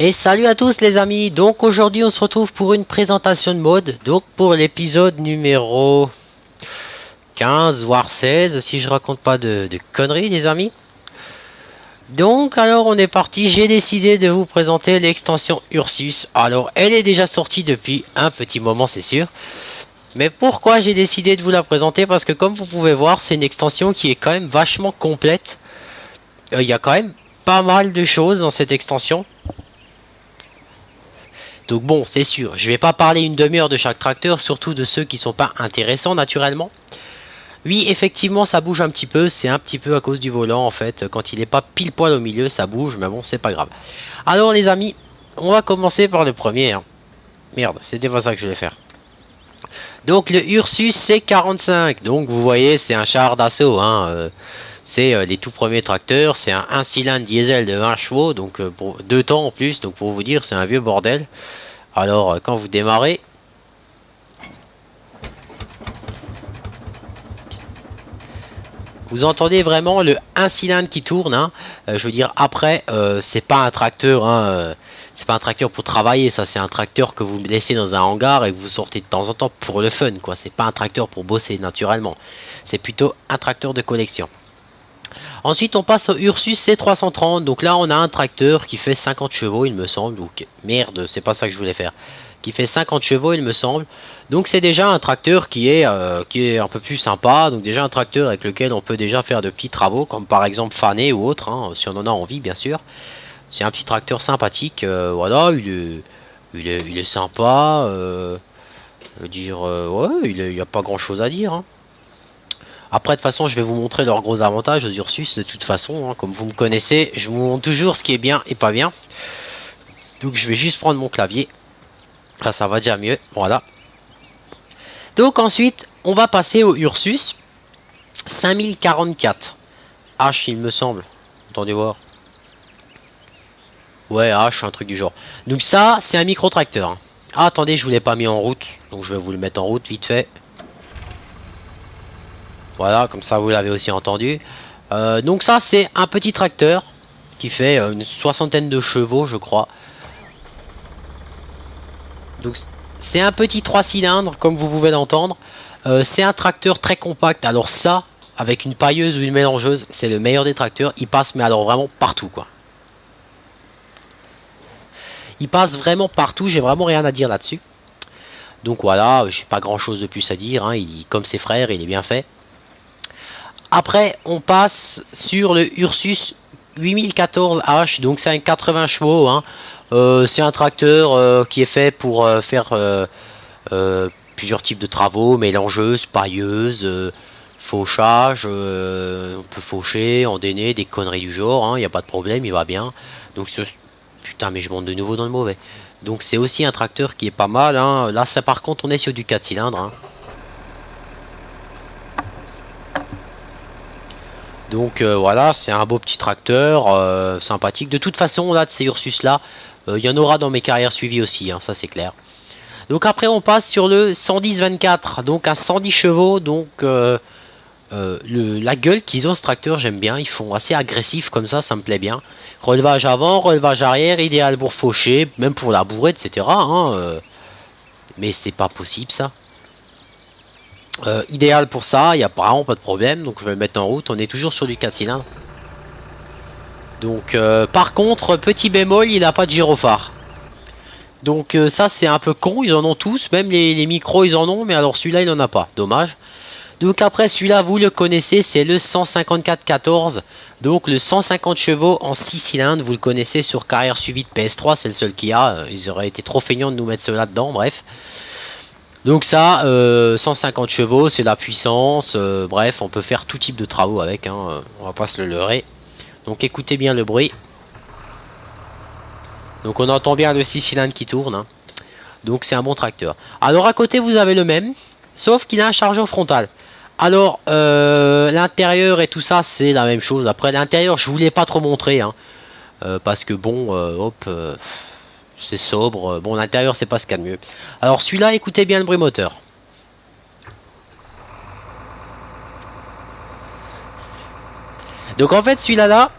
Et salut à tous les amis, donc aujourd'hui on se retrouve pour une présentation de mode, donc pour l'épisode numéro 15 voire 16 si je raconte pas de conneries les amis. Donc alors on est parti, j'ai décidé de vous présenter l'extension Ursus. Alors elle est déjà sortie depuis un petit moment c'est sûr. Mais pourquoi j'ai décidé de vous la présenter? Parce que comme vous pouvez voir c'est une extension qui est quand même vachement complète. Il y a quand même pas mal de choses dans cette extension. Donc bon, c'est sûr, je vais pas parler une demi-heure de chaque tracteur, surtout de ceux qui sont pas intéressants naturellement. Oui, effectivement, ça bouge un petit peu, c'est un petit peu à cause du volant en fait. Quand il est pas pile poil au milieu, ça bouge, mais bon, c'est pas grave. Alors les amis, on va commencer par le premier. Merde, c'était pas ça que je voulais faire. Donc le Ursus C45, donc vous voyez, c'est un char d'assaut. C'est les tout premiers tracteurs, c'est un 1 cylindre diesel de 20 chevaux, donc pour 2 temps en plus, donc pour vous dire, c'est un vieux bordel. Alors, quand vous démarrez, vous entendez vraiment le 1 cylindre qui tourne. Je veux dire, après, c'est pas un tracteur, c'est pas un tracteur pour travailler, ça, c'est un tracteur que vous laissez dans un hangar et que vous sortez de temps en temps pour le fun, quoi. C'est pas un tracteur pour bosser naturellement. C'est plutôt un tracteur de collection. Ensuite, on passe au Ursus C330. Donc là, on a un tracteur qui fait 50 chevaux, il me semble. Donc, merde, c'est pas ça que je voulais faire. Qui fait 50 chevaux, il me semble. Donc, c'est déjà un tracteur qui est un peu plus sympa. Donc, déjà un tracteur avec lequel on peut déjà faire de petits travaux, comme par exemple faner ou autre, si on en a envie, bien sûr. C'est un petit tracteur sympathique. Voilà, il est sympa. Je veux dire, ouais, il n'y a pas grand chose à dire. Après, de toute façon, je vais vous montrer leurs gros avantages aux Ursus, de toute façon. Comme vous me connaissez, je vous montre toujours ce qui est bien et pas bien. Donc, je vais juste prendre mon clavier. Là, ça va déjà mieux. Voilà. Donc, ensuite, on va passer au Ursus 5044. H, il me semble. Attendez voir. Ouais, H, un truc du genre. Donc, ça, c'est un micro-tracteur. Ah, attendez, je vous l'ai pas mis en route. Donc, je vais vous le mettre en route vite fait. Voilà, comme ça vous l'avez aussi entendu. Donc ça c'est un petit tracteur qui fait une soixantaine de chevaux je crois. Donc c'est un petit 3 cylindres comme vous pouvez l'entendre. C'est un tracteur très compact. Alors ça, avec une pailleuse ou une mélangeuse, c'est le meilleur des tracteurs. Il passe mais alors vraiment partout quoi. Il passe vraiment partout, j'ai vraiment rien à dire là-dessus. Donc voilà, j'ai pas grand chose de plus à dire. Comme ses frères, il est bien fait. Après, on passe sur le Ursus 8014H, donc c'est un 80 chevaux. C'est un tracteur qui est fait pour faire plusieurs types de travaux, mélangeuse, pailleuse, fauchage. On peut faucher, endainer, des conneries du genre, il n'y a pas de problème, il va bien. Donc, putain, mais je monte de nouveau dans le mauvais. Donc, c'est aussi un tracteur qui est pas mal. Là, ça, par contre, on est sur du 4 cylindres. Donc voilà, c'est un beau petit tracteur sympathique. De toute façon, là, de ces Ursus là, il y en aura dans mes carrières suivies aussi, ça c'est clair. Donc après, on passe sur le 110-24, donc un 110 chevaux. Donc la gueule qu'ils ont ce tracteur, j'aime bien. Ils font assez agressif comme ça me plaît bien. Relevage avant, relevage arrière, idéal pour faucher, même pour labourer, etc. Mais c'est pas possible ça. Idéal pour ça, il n'y a vraiment pas de problème, donc je vais le mettre en route. On est toujours sur du 4 cylindres. Donc par contre, petit bémol, il n'a pas de gyrophare. Donc ça c'est un peu con, ils en ont tous, même les micros ils en ont, mais alors celui-là il en a pas, dommage. Donc après celui-là vous le connaissez, c'est le 154-14. Donc le 150 chevaux en 6 cylindres, vous le connaissez sur carrière suivie de PS3, c'est le seul qu'il y a. Ils auraient été trop feignants de nous mettre cela dedans, bref. Donc ça, 150 chevaux, c'est la puissance, bref, on peut faire tout type de travaux avec, on va pas se le leurrer. Donc écoutez bien le bruit. Donc on entend bien le 6 cylindres qui tourne. Donc c'est un bon tracteur. Alors à côté vous avez le même, sauf qu'il a un chargeur frontal. Alors l'intérieur et tout ça c'est la même chose. Après l'intérieur je voulais pas trop montrer, parce que bon, c'est sobre. Bon, l'intérieur, c'est pas ce qu'il y a de mieux. Alors, celui-là, écoutez bien le bruit moteur. Donc, en fait, celui-là,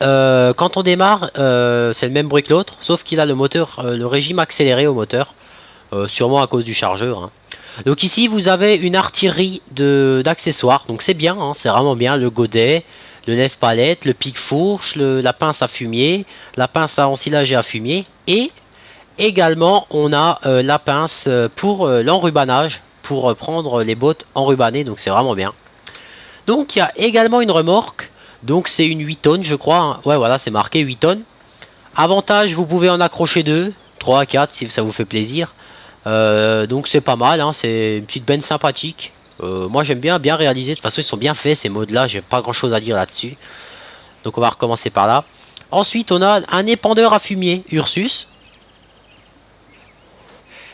quand on démarre, c'est le même bruit que l'autre, sauf qu'il a le moteur, le régime accéléré au moteur, sûrement à cause du chargeur, hein. Donc ici vous avez une artillerie d'accessoires, donc c'est bien, hein, c'est vraiment bien, le godet, le lève-palette, le pic-fourche, la pince à fumier, la pince à ensilage et à fumier, et également on a la pince pour l'enrubanage, pour prendre les bottes enrubanées, donc c'est vraiment bien. Donc il y a également une remorque, donc c'est une 8 tonnes je crois, hein. Ouais voilà c'est marqué 8 tonnes. Avantage, vous pouvez en accrocher 2, 3, 4 si ça vous fait plaisir. Donc c'est pas mal, hein, c'est une petite benne sympathique. Moi j'aime bien réaliser, de toute façon ils sont bien faits ces modes là, j'ai pas grand chose à dire là-dessus. Donc on va recommencer par là. Ensuite on a un épandeur à fumier Ursus.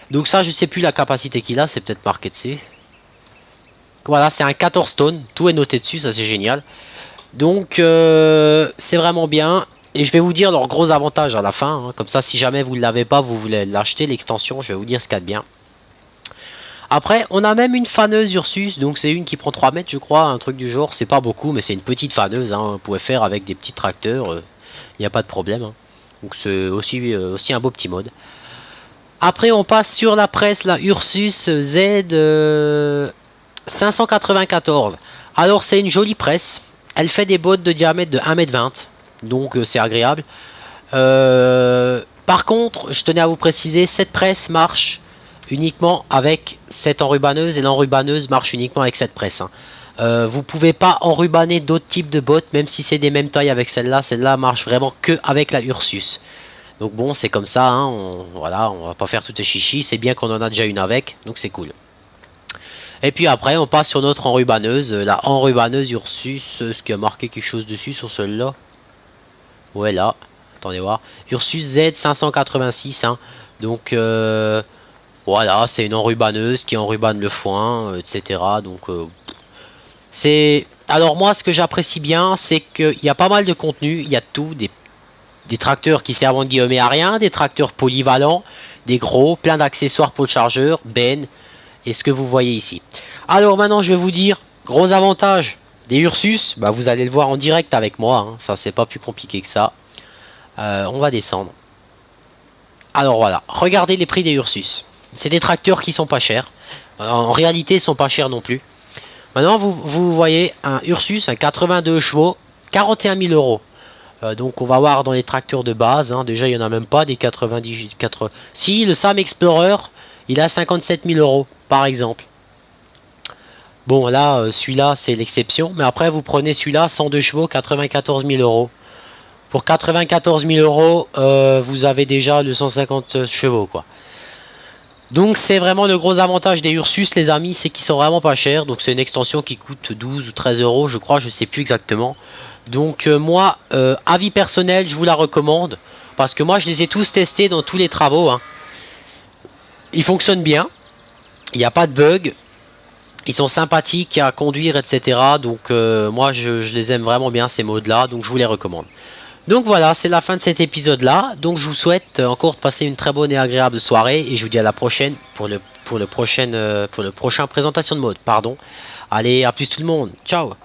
Donc ça je sais plus la capacité qu'il a, c'est peut-être marqué dessus. Voilà c'est un 14 tonnes, tout est noté dessus, ça c'est génial. Donc c'est vraiment bien. Et je vais vous dire leurs gros avantages à la fin, hein. Comme ça si jamais vous ne l'avez pas, vous voulez l'acheter l'extension, je vais vous dire ce qu'il y a de bien. Après on a même une faneuse Ursus, donc c'est une qui prend 3 mètres je crois, un truc du genre, c'est pas beaucoup mais c'est une petite faneuse, hein. Vous pouvez faire avec des petits tracteurs, il n'y a pas de problème, hein. Donc c'est aussi un beau petit mode. Après on passe sur la presse, la Ursus Z 594. Alors c'est une jolie presse, elle fait des bottes de diamètre de 1,20 m, donc c'est agréable. Par contre, je tenais à vous préciser, cette presse marche uniquement avec cette enrubaneuse et l'enrubaneuse marche uniquement avec cette presse, hein. Vous pouvez pas enrubaner d'autres types de bottes, même si c'est des mêmes tailles avec celle-là. Celle-là marche vraiment que avec la Ursus. Donc bon, c'est comme ça, hein, voilà, on va pas faire tout les chichis. C'est bien qu'on en a déjà une avec, donc c'est cool. Et puis après, on passe sur notre enrubaneuse, la enrubaneuse Ursus. Est-ce qu'il y a marqué quelque chose dessus sur celle-là? Ouais, là. Attendez voir. Ursus Z 586, hein. Donc, voilà, c'est une enrubaneuse qui enrubane le foin, etc. Donc, c'est... Alors moi, ce que j'apprécie bien, c'est qu'il y a pas mal de contenu. Il y a tout, des tracteurs qui servent en guillemets à rien, des tracteurs polyvalents, des gros, plein d'accessoires pour le chargeur, benne, et ce que vous voyez ici. Alors maintenant, je vais vous dire, gros avantage des Ursus, bah, vous allez le voir en direct avec moi, hein. Ça c'est pas plus compliqué que ça. On va descendre. Alors voilà, regardez les prix des Ursus. C'est des tracteurs qui sont pas chers. En réalité, ils sont pas chers non plus. Maintenant, vous voyez un Ursus, un 82 chevaux, 41 000 euros. Donc on va voir dans les tracteurs de base, hein. Déjà il n'y en a même pas des 90... Si, le Sam Explorer, il a 57 000 euros par exemple. Bon là, celui-là c'est l'exception. Mais après vous prenez celui-là, 102 chevaux, 94 000 euros. Pour 94 000 euros, vous avez déjà le 150 chevaux, quoi. Donc c'est vraiment le gros avantage des Ursus, les amis, c'est qu'ils sont vraiment pas chers. Donc c'est une extension qui coûte 12 ou 13 euros, je crois, je sais plus exactement. Donc moi, avis personnel, je vous la recommande. Parce que moi, je les ai tous testés dans tous les travaux, hein. Ils fonctionnent bien. Il n'y a pas de bug. Ils sont sympathiques à conduire, etc. Donc moi, je les aime vraiment bien, ces modes-là. Donc je vous les recommande. Donc voilà, c'est la fin de cet épisode-là. Donc je vous souhaite encore de passer une très bonne et agréable soirée. Et je vous dis à la prochaine pour le prochain présentation de mode. Pardon. Allez, à plus tout le monde. Ciao.